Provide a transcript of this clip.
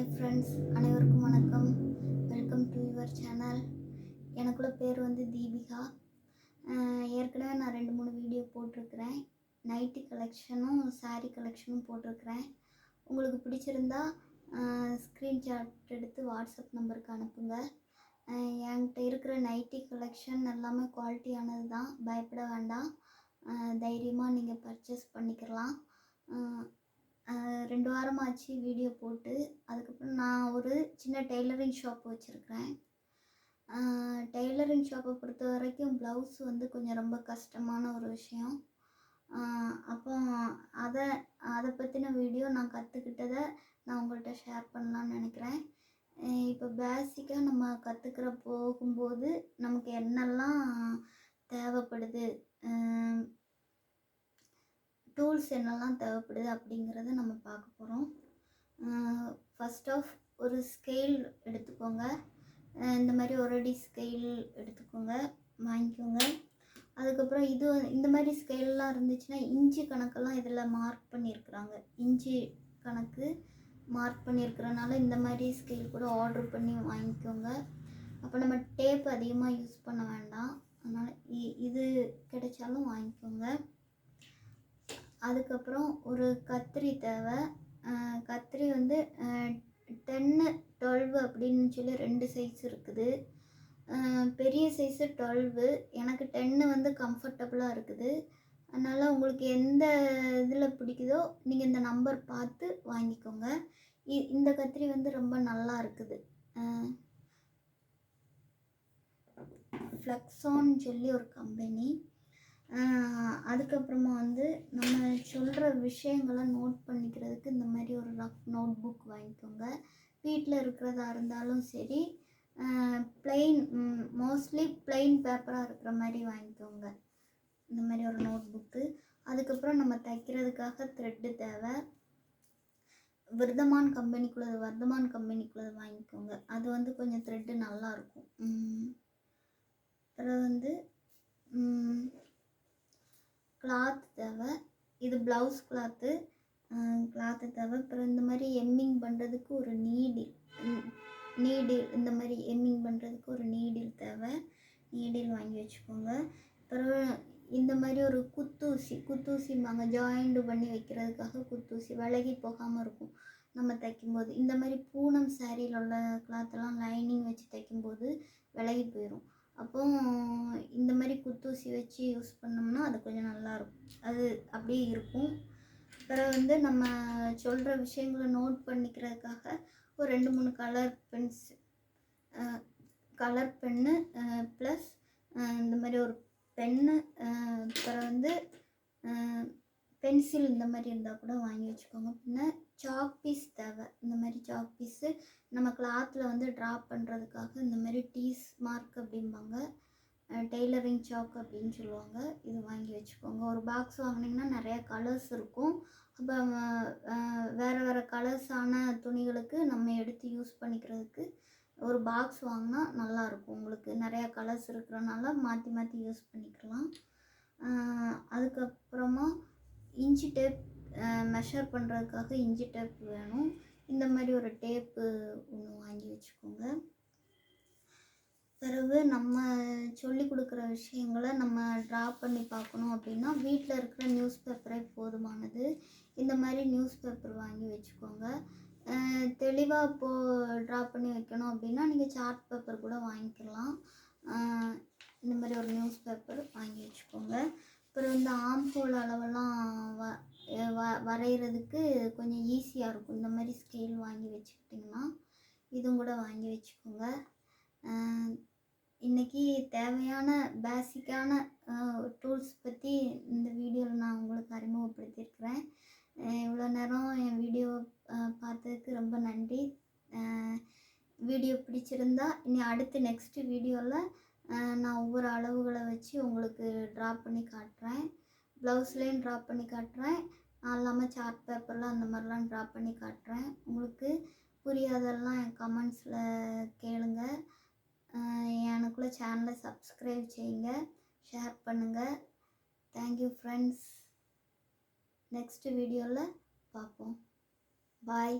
Hi friends, அனைவருக்கும் வணக்கம். Welcome to your channel. எனக்குள்ள பேர் வந்து தீபிகா. ஏற்கனவே நான் 2-3 வீடியோ போட்டிருக்கிறேன். நைட்டி கலெக்ஷனும் சாரீ கலெக்ஷனும் போட்டிருக்கிறேன். உங்களுக்கு பிடிச்சிருந்தா ஸ்க்ரீன்ஷாட் எடுத்து வாட்ஸ்அப் நம்பருக்கு அனுப்புங்க. என்கிட்ட இருக்கிற நைட்டி கலெக்ஷன் எல்லாமே குவாலிட்டியானது தான், பயப்பட வேண்டாம். தைரியமாக நீங்கள் பர்ச்சேஸ் பண்ணிக்கலாம். 2 வாரமாச்சு வீடியோ போட்டு. அதுக்கப்புறம் நான் ஒரு சின்ன டெய்லரிங் ஷாப் வச்சுருக்கிறேன். டெய்லரிங் ஷாப்பை பொறுத்த வரைக்கும் ப்ளவுஸ் வந்து கொஞ்சம் ரொம்ப கஷ்டமான ஒரு விஷயம். அப்போ அதை பற்றின வீடியோ நான் கற்றுக்கிட்டதை நான் உங்கள்கிட்ட ஷேர் பண்ணலான்னு நினைக்கிறேன். இப்போ பேசிக்காக நம்ம கற்றுக்கிற போகும்போது நமக்கு என்னெல்லாம் தேவைப்படுது, டூல்ஸ் என்னெல்லாம் தேவைப்படுது அப்படிங்கிறத நம்ம பார்க்க போகிறோம். ஃபஸ்ட் ஆஃப் ஒரு ஸ்கேல் எடுத்துக்கோங்க. இந்த மாதிரி ஒரு அடி ஸ்கேல் எடுத்துக்கோங்க, வாங்கிக்கோங்க. அதுக்கப்புறம் இந்த மாதிரி ஸ்கேல்லாம் இருந்துச்சுன்னா இன்ச்சு கணக்கெல்லாம் இதில் மார்க் பண்ணியிருக்கிறாங்க. இன்ச்சு கணக்கு மார்க் பண்ணியிருக்கிறனால இந்த மாதிரி ஸ்கேல் கூட ஆர்டர் பண்ணி வாங்கிக்கோங்க. அப்போ நம்ம டேப் அதிகமாக யூஸ் பண்ண வேண்டாம், அதனால் இது கிடைச்சாலும் வாங்கிக்கோங்க. அதுக்கப்புறம் ஒரு கத்திரி தேவை. கத்திரி வந்து 10-12 அப்படின்னு சொல்லி 2 சைஸ் இருக்குது. பெரிய சைஸு 12, எனக்கு 10 வந்து கம்ஃபர்டபுளாக இருக்குது. அதனால் உங்களுக்கு எந்த இதில் பிடிக்குதோ நீங்கள் இந்த நம்பர் பார்த்து வாங்கிக்கோங்க. இந்த கத்திரி வந்து ரொம்ப நல்லா இருக்குது. ஃப்ளெக்ஸான்னு சொல்லி ஒரு கம்பெனி. அதுக்கப்புறமா வந்து நம்ம சொல்கிற விஷயங்களை நோட் பண்ணிக்கிறதுக்கு இந்த மாதிரி ஒரு ரஃப் நோட் புக் வாங்கிக்கோங்க. வீட்டில் இருக்கிறதா இருந்தாலும் சரி, மோஸ்ட்லி பிளெயின் பேப்பராக இருக்கிற மாதிரி வாங்கிக்கோங்க, இந்த மாதிரி ஒரு நோட் புக்கு. அதுக்கப்புறம் நம்ம தைக்கிறதுக்காக த்ரெட்டு தேவை. வர்தமான் கம்பெனிக்குள்ளது வாங்கிக்கோங்க. அது வந்து கொஞ்சம் த்ரெட்டு நல்லாயிருக்கும். அப்புறம் வந்து கிளாத் தேவை. இது ப்ளவுஸ் கிளாத்து தேவை. அப்புறம் இந்த மாதிரி எம்மிங் பண்ணுறதுக்கு ஒரு நீடில் இந்த மாதிரி எம்மிங் பண்ணுறதுக்கு ஒரு நீடில் தேவை. நீடில் வாங்கி வச்சுக்கோங்க. அப்புறம் இந்த மாதிரி ஒரு குத்தூசிம்பாங்க, ஜாயிண்ட் பண்ணி வைக்கிறதுக்காக குத்தூசி விலகி போகாமல் இருக்கும் நம்ம தைக்கும்போது. இந்த மாதிரி பூனம் சாரியில் உள்ள கிளாத்தெல்லாம் லைனிங் வச்சு தைக்கும்போது விலகி போயிடும். அப்போ இந்த மாதிரி குத்தூசி வச்சு யூஸ் பண்ணோம்னா அது கொஞ்சம் நல்லாயிருக்கும். அது அப்படியே இருக்கும். அப்புறம் வந்து நம்ம சொல்கிற விஷயங்களை நோட் பண்ணிக்கிறதுக்காக ஒரு 2-3 கலர் பென்னு ப்ளஸ் இந்த மாதிரி ஒரு பென்னு, அப்புறம் வந்து பென்சில் இந்த மாதிரி இருந்தால் கூட வாங்கி வச்சுக்கோங்க. பின்ன சாக் பீஸ் தேவை. இந்த மாதிரி சாக் பீஸு நம்ம கிளாத்தில் வந்து ட்ரா பண்ணுறதுக்காக இந்த மாதிரி டீஸ் மார்க் அப்படிம்பாங்க, டெய்லரிங் சாக் அப்படின்னு சொல்லுவாங்க. இது வாங்கி வச்சுக்கோங்க. ஒரு பாக்ஸ் வாங்கினீங்கன்னா நிறையா கலர்ஸ் இருக்கும். அப்போ வேறு கலர்ஸான துணிகளுக்கு நம்ம எடுத்து யூஸ் பண்ணிக்கிறதுக்கு ஒரு பாக்ஸ் வாங்கினா நல்லாயிருக்கும். உங்களுக்கு நிறையா கலர்ஸ் இருக்கிறனால மாற்றி யூஸ் பண்ணிக்கலாம். அதுக்கப்புறமா இன்ச்சி டேப் மெஷர் பண்ணுறதுக்காக இன்ச்சி டேப் வேணும். இந்த மாதிரி ஒரு டேப்பு ஒன்று வாங்கி வச்சுக்கோங்க. பிறகு நம்ம சொல்லி கொடுக்குற விஷயங்களை நம்ம ட்ரா பண்ணி பார்க்கணும் அப்படின்னா வீட்டில் இருக்கிற நியூஸ் பேப்பரே போதுமானது. இந்த மாதிரி நியூஸ் பேப்பர் வாங்கி வச்சுக்கோங்க. தெளிவாக ட்ரா பண்ணி வைக்கணும் அப்படின்னா நீங்கள் சார்ட் பேப்பர் கூட வாங்கிக்கலாம். இந்த மாதிரி ஒரு நியூஸ் பேப்பர் வாங்கி வச்சுக்கோங்க. அப்புறம் இந்த ஆம்ஹோல் அளவெல்லாம் வரைகிறதுக்கு கொஞ்சம் ஈஸியாக இருக்கும். இந்த மாதிரி ஸ்கேல் வாங்கி வச்சுக்கிட்டிங்கன்னா இதுவும் கூட வாங்கி வச்சுக்கோங்க. இன்றைக்கி தேவையான பேசிக்கான டூல்ஸ் பற்றி இந்த வீடியோவில் நான் உங்களுக்கு அறிமுகப்படுத்தியிருக்கிறேன். இவ்வளோ நேரம் என் வீடியோ பார்த்ததுக்கு ரொம்ப நன்றி. வீடியோ பிடிச்சிருந்தா இனி அடுத்து நெக்ஸ்ட்டு வீடியோவில் நான் ஒவ்வொரு அளவுகளை வச்சு உங்களுக்கு ட்ரா பண்ணி காட்டுறேன். ப்ளவுஸ்லேயும் ட்ரா பண்ணி காட்டுறேன், நான் இல்லாமல் சார்ட் பேப்பரில் அந்த மாதிரிலாம் ட்ரா பண்ணி காட்டுறேன். உங்களுக்கு புரியாதெல்லாம் என் கமெண்ட்ஸில் கேளுங்க. எனக்குள்ள சேனலை சப்ஸ்கிரைப் செய்யுங்க, ஷேர் பண்ணுங்கள். Thank you friends. நெக்ஸ்ட் வீடியோவில் பார்ப்போம். பாய்.